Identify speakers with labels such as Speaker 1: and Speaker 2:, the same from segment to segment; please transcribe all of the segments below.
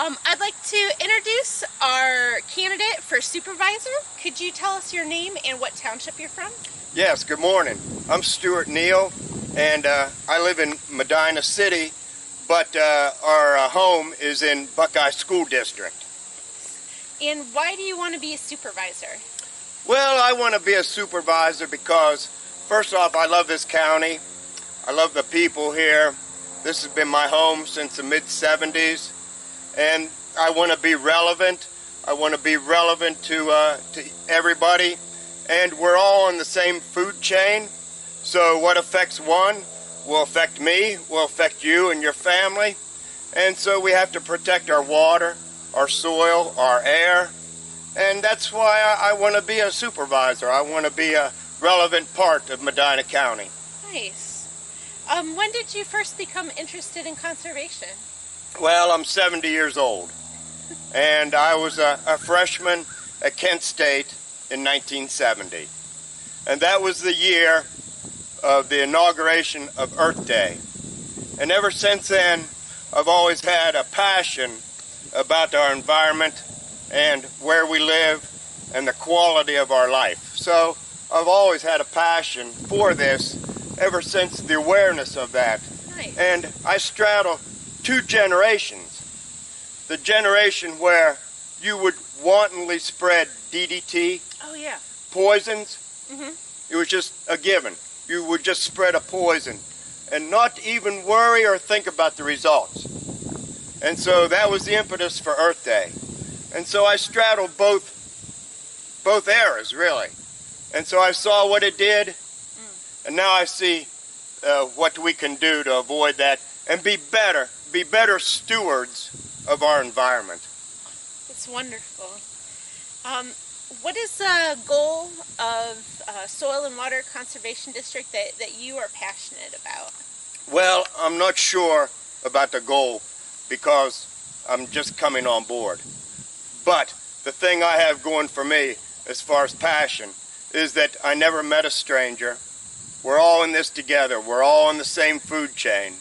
Speaker 1: I'd like to introduce our candidate for supervisor. Could you tell us your name and what township you're from?
Speaker 2: Yes, good morning. I'm Stuart Neal, and I live in Medina City, but our home is in Buckeye School District.
Speaker 1: And why do you want to be a supervisor?
Speaker 2: Well, I want to be a supervisor because, first off, I love this county. I love the people here. This has been my home since the mid-'70s, and I want to be relevant. I want to be relevant to everybody, and we're all on the same food chain, so what affects one will affect me, will affect you and your family, and so we have to protect our water, our soil, our air, and that's why I want to be a supervisor. I want to be a relevant part of Medina County.
Speaker 1: Nice. When did you first become interested in conservation?
Speaker 2: Well, I'm 70 years old, and I was a freshman at Kent State in 1970, and that was the year of the inauguration of Earth Day, and ever since then I've always had a passion about our environment and where we live and the quality of our life. So I've always had a passion for this ever since the awareness of that.
Speaker 1: Nice.
Speaker 2: And I straddle two generations. The generation where you would wantonly spread DDT,
Speaker 1: Oh yeah.
Speaker 2: poisons.
Speaker 1: Mhm.
Speaker 2: It was just a given. You would just spread a poison and not even worry or think about the results. And so that was the impetus for Earth Day. And so I straddled both eras, really. And so I saw what it did, and now I see what we can do to avoid that and be better stewards of our environment.
Speaker 1: It's wonderful. What is the goal of Soil and Water Conservation District that you are passionate about?
Speaker 2: Well, I'm not sure about the goal because I'm just coming on board. But the thing I have going for me as far as passion is that I never met a stranger. We're all in this together. We're all in the same food chain.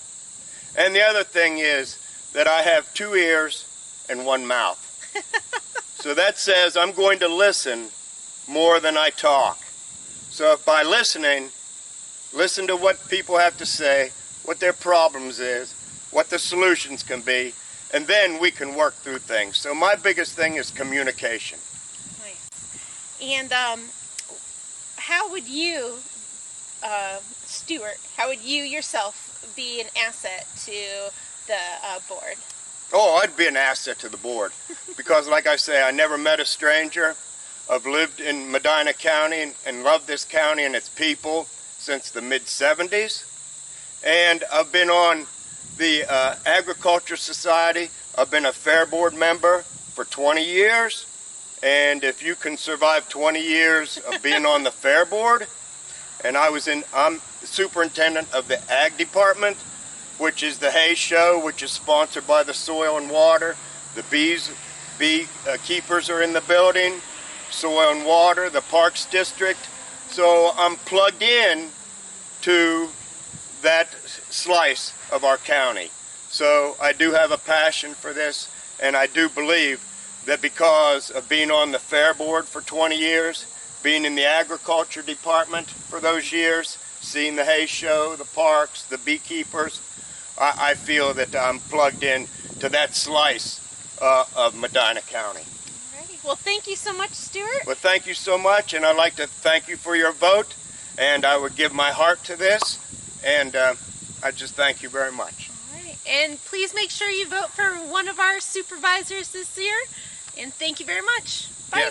Speaker 2: And the other thing is that I have 2 ears and 1 mouth. So that says I'm going to listen more than I talk. So if by listening, listen to what people have to say, what their problems is, what the solutions can be, and then we can work through things. So my biggest thing is communication.
Speaker 1: Nice. And how would you, Stuart, how would you yourself be an asset to the board?
Speaker 2: Oh, I'd be an asset to the board because, like I say, I never met a stranger. I've lived in Medina County and loved this county and its people since the mid-'70s. And I've been on the Agriculture Society. I've been a Fair Board member for 20 years. And if you can survive 20 years of being on the Fair Board, and I'm superintendent of the Ag Department, which is the hay show, which is sponsored by the Soil and Water. The bee keepers are in the building, Soil and Water, the Parks District. So I'm plugged in to that slice of our county. So I do have a passion for this, and I do believe that because of being on the Fair Board for 20 years, being in the Agriculture Department for those years, seeing the hay show, the parks, the beekeepers, I feel that I'm plugged in to that slice of Medina County.
Speaker 1: Alrighty. Well, thank you so much, Stuart.
Speaker 2: Well, thank you so much, and I'd like to thank you for your vote, and I would give my heart to this, and I just thank you very much.
Speaker 1: All right. And please make sure you vote for one of our supervisors this year, and thank you very much. Bye.
Speaker 2: Yes.